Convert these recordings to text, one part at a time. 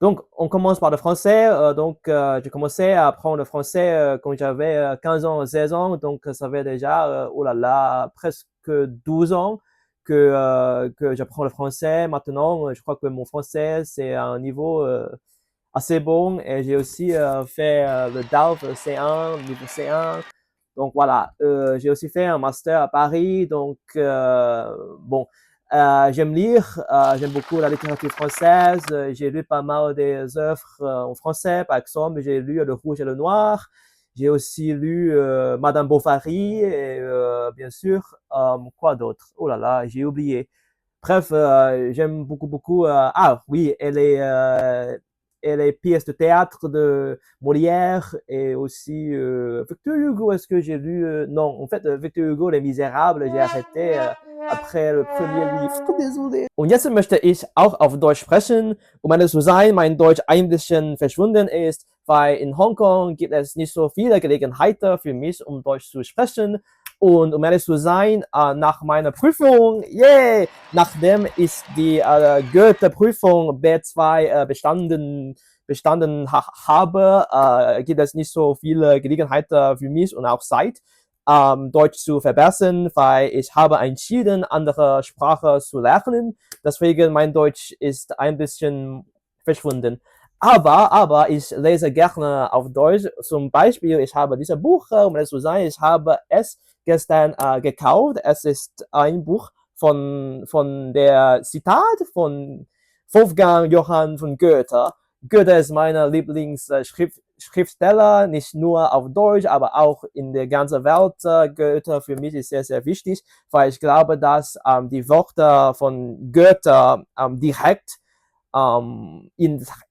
Donc, on commence par le français. J'ai commencé à apprendre le français quand j'avais 15 ans, 16 ans. Donc, ça fait déjà, oh là là, presque 12 ans que j'apprends le français. Maintenant, je crois que mon français, c'est à un niveau assez bon. Et j'ai aussi fait le DALF C1, niveau C1. Donc voilà, j'ai aussi fait un master à Paris. Donc bon, j'aime lire, j'aime beaucoup la littérature française. J'ai lu pas mal des œuvres en français. Par exemple, j'ai lu Le Rouge et le Noir. J'ai aussi lu Madame Bovary et bien sûr, quoi d'autre? Oh là là, j'ai oublié. Bref, j'aime beaucoup, beaucoup. Ah oui, et les pièces de théâtre de Molière et aussi Victor Hugo. Est-ce que j'ai lu Non, en fait, Victor Hugo, Les Misérables, j'ai arrêté après le premier livre. Désolé. Und jetzt möchte ich auch auf Deutsch sprechen, um ehrlich zu sein, mein Deutsch ein bisschen verschwunden ist, weil in Hongkong gibt es nicht so viele Gelegenheiten für mich, um Deutsch zu sprechen. Und um ehrlich zu sein, nach meiner Prüfung, yeah, nachdem ich die Goethe-Prüfung B2 bestanden habe, gibt es nicht so viele Gelegenheiten für mich und auch Zeit, Deutsch zu verbessern, weil ich habe entschieden, andere Sprache zu lernen. Deswegen mein Deutsch ist ein bisschen verschwunden. Aber ich lese gerne auf Deutsch. Zum Beispiel, ich habe dieses Buch, um es zu sagen, ich habe es gestern gekauft. Es ist ein Buch von der Zitat von Wolfgang Johann von Goethe. Goethe ist mein Lieblingsschriftsteller, nicht nur auf Deutsch, aber auch in der ganzen Welt. Goethe für mich ist sehr, sehr wichtig, weil ich glaube, dass die Wörter von Goethe direkt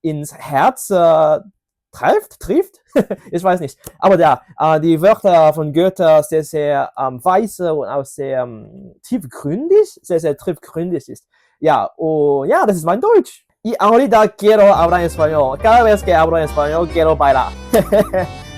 ins Herz trifft. Ich weiß nicht. Aber ja, die Wörter von Goethe sehr, sehr weise und auch sehr tiefgründig, sehr, sehr tiefgründig ist. Ja, ja, das ist mein Deutsch. Y ahorita quiero hablar en español. Cada vez que hablo en español quiero bailar.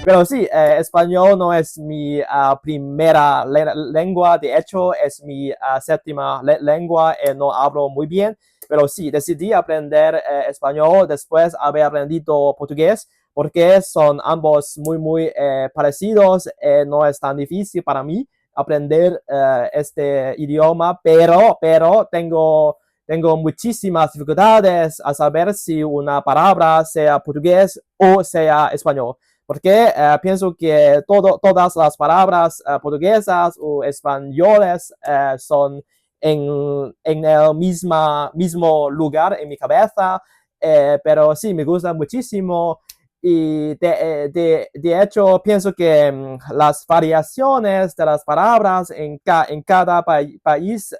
Pero sí, español no es mi primera lengua, de hecho es mi séptima lengua y no hablo muy bien, pero sí, decidí aprender español después de haber aprendido portugués porque son ambos muy, muy parecidos. No es tan difícil para mí aprender este idioma, pero tengo muchísimas dificultades a saber si una palabra sea portugués o sea español. Porque pienso que todas las palabras portuguesas o españoles son en el mismo lugar en mi cabeza, pero sí, me gusta muchísimo y de hecho pienso que las variaciones de las palabras en cada país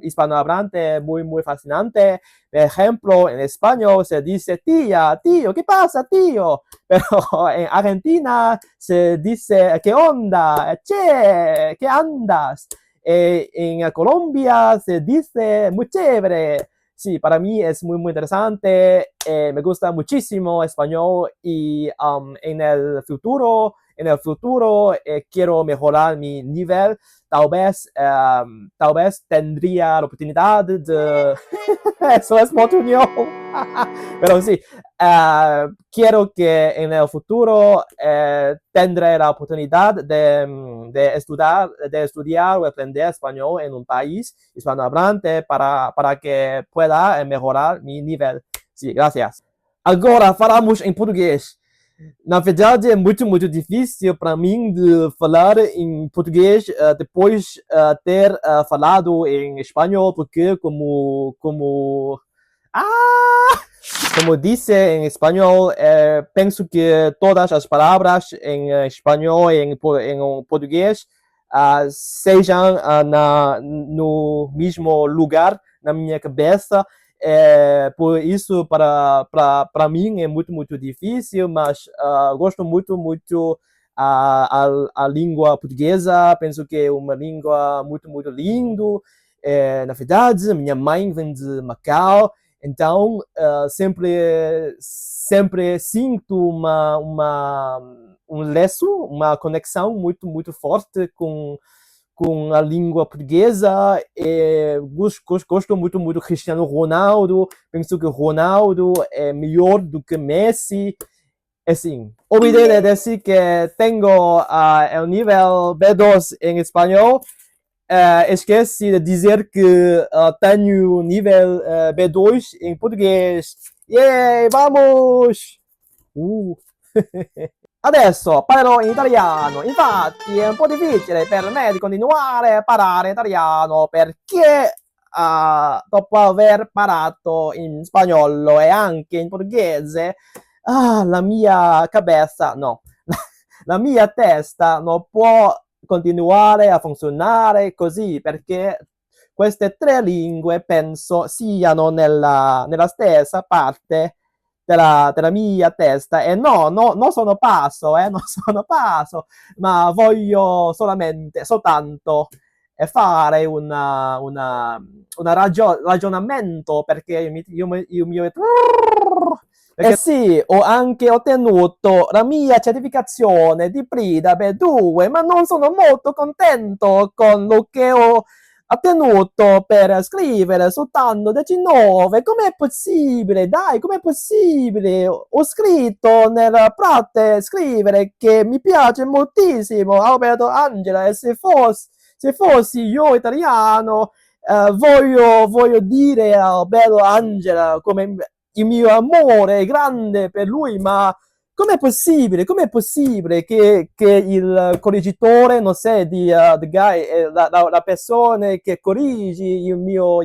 hispanohablante muy, muy fascinante. Por ejemplo, en español se dice tía, tío, ¿qué pasa, tío? Pero en Argentina se dice, ¿qué onda? Che, ¿qué andas? En Colombia se dice, muy chévere. Sí, para mí es muy, muy interesante. Me gusta muchísimo español y en el futuro quiero mejorar mi nivel. Tal vez tendría la oportunidad de... Eso es portuñol. Pero sí, quiero que en el futuro tendré la oportunidad de estudiar o aprender español en un país hispanohablante para que pueda mejorar mi nível. Sim, graças. Agora falamos em português. Na verdade, é muito, muito difícil para mim de falar em português depois ter falado em espanhol, porque ah, como disse em espanhol, penso que todas as palavras em espanhol e em português sejam no mesmo lugar na minha cabeça. Por isso, para mim é muito, muito difícil, mas gosto muito, muito a língua portuguesa. Penso que é uma língua muito, muito linda. Na verdade, minha mãe vem de Macau, então sempre sinto um laço, uma conexão muito, muito forte con la lingua portoghese e gosto muito Cristiano Ronaldo. Penso que Ronaldo é melhor do que Messi. Assim, olvidé de decir que tengo el nivel B2 en español. Esqueci de dizer que tenho nível B2 em português. Yeah, vamos! Adesso parlerò in italiano, infatti è un po' difficile per me di continuare a parlare italiano perché dopo aver parlato in spagnolo e anche in portoghese, la mia cabeza, no, la mia testa non può continuare a funzionare così perché queste tre lingue penso siano nella stessa parte della mia testa e non sono pazzo, non sono pazzo, ma voglio soltanto fare ragionamento perché perché sì, ho anche ottenuto la mia certificazione di Brida B2, ma non sono molto contento con lo che ho ottenuto per scrivere soltanto 19. Com'è possibile? Dai, com'è possibile? Ho scritto nella parte scrivere che mi piace moltissimo Alberto Angela e se fossi io italiano voglio dire a Alberto Angela come il mio amore è grande per lui, ma com'è possibile che il correggitore, non sei di the guy, la persona che corrige il mio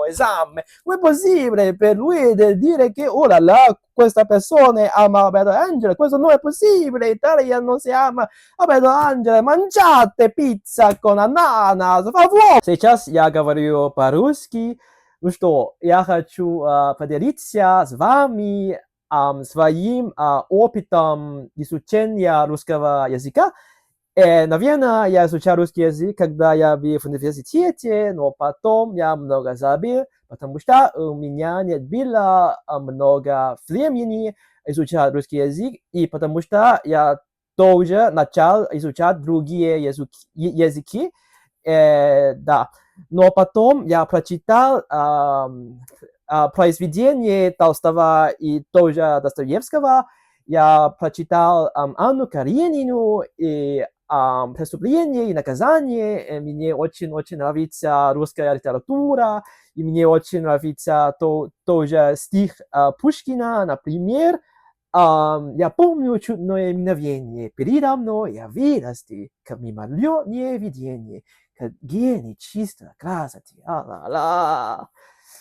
esame, com'è possibile per lui dire che oh là là, questa persona ama Alberto Angela? Questo non è possibile, in Italia non si ama Alberto Angela, mangiate pizza con ananas, favor! Сейчас я говорю по-русски. Ну что, я хочу поделиться с вами своим опытом изучения русского языка. Наверное, я изучал русский язык, когда я был в университете, но потом я много забыл, потому что у меня не было много времени изучать русский язык, и потому что я тоже начал изучать другие языки. Да. Но потом я прочитал произведение Толстого и тоже Достоевского. Я прочитал Анну Каренину и «Преступление и наказание». Мне очень нравится русская литература. И мне очень нравится тоже стих Пушкина, например. Я помню чудное мгновение. Передо мной явилось ты, как мимолетное видение. Как гений чистой красоты.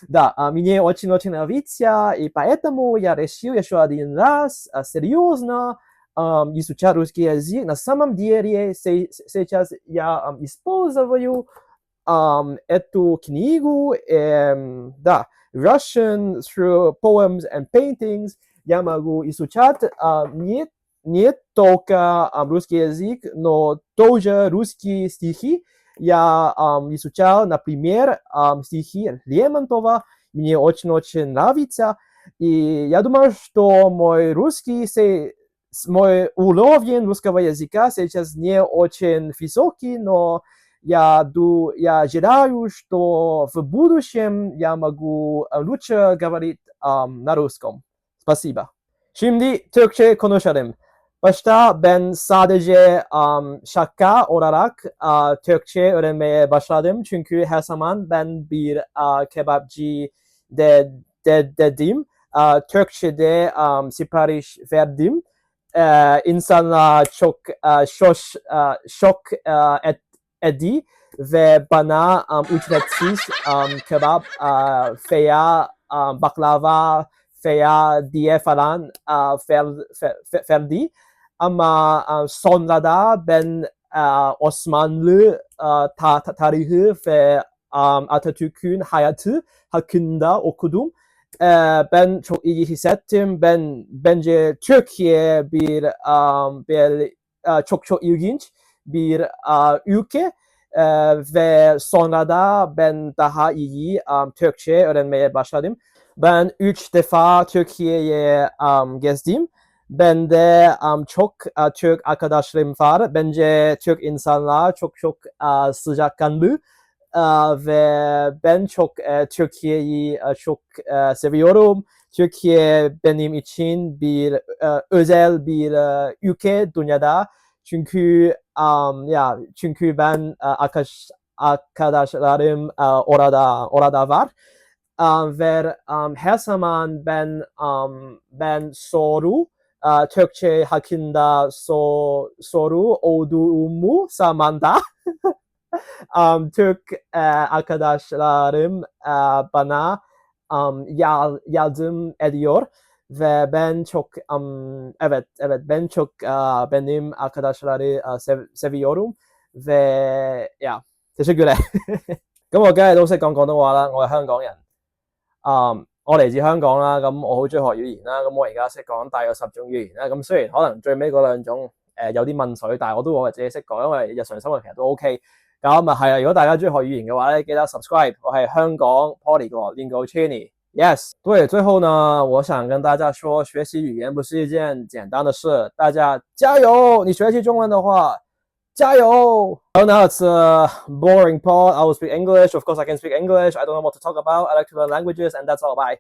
Да, мне очень нравится, и поэтому я решил еще один раз серьезно изучать русский язык. На самом деле, сейчас я использую эту книгу, да, Russian through poems and paintings. Я могу изучать не только русский язык, но тоже русские стихи. Я изучал, например, стихи Лермонтова. Мне очень нравится. И я думаю, что мой уровень русского языка сейчас не очень высокий, но я желаю, что в будущем я могу лучше говорить на русском. Spasiba. Şimdi Türkçe konuşalım. Başta ben sadece şaka olarak Türkçe öğrenmeye başladım. Çünkü her zaman ben bir kebapçı dedim. Türkçe'de sipariş verdim. İnsanlar çok şok etti ve bana ücretsiz kebap veya baklava veya diye falan verdi. Ama sonra da ben Osmanlı tarihi ve Atatürk'ün hayatı hakkında okudum. Ben çok iyi hissettim. Bence Türkiye bir çok ilginç bir ülke. Ve sonra da ben daha iyi Türkçe öğrenmeye başladım. Ben 3 defa Türkiye'ye gezdim. Ben de çok Türk arkadaşlarım var. Bence Türk insanlar çok sıcakkanlı. Ve ben çok Türkiye'yi çok seviyorum. Türkiye benim için bir özel bir ülke dünyada. Çünkü çünkü ben arkadaşlarım orada var. Ve her zaman ben Türkçe hakkında soru olduğumu zamanda Türk arkadaşlarım bana yardım ediyor ve ben çok evet ben çok benim arkadaşları seviyorum ve teşekkürler. 咁我梗係都識講廣東話啦，我係香港人。我嚟自香港啦，咁我好中意學語言啦，咁我而家識講大約10種語言啦。咁雖然可能最尾嗰2種有啲問水，但係我都話自己識講，因為日常生活其實都 OK。咁係啊，如果大家中意學語言嘅話咧，記得 subscribe。我係香港 Poly 個 Lingochini。Yes， 對，最後呢，我想跟大家說，學習語言不是一件簡單的事，大家加油！你學習中文的話，加油！ Oh, now it's a boring part. I will speak English. Of course, I can speak English. I don't know what to talk about. I like to learn languages, and that's all. Bye.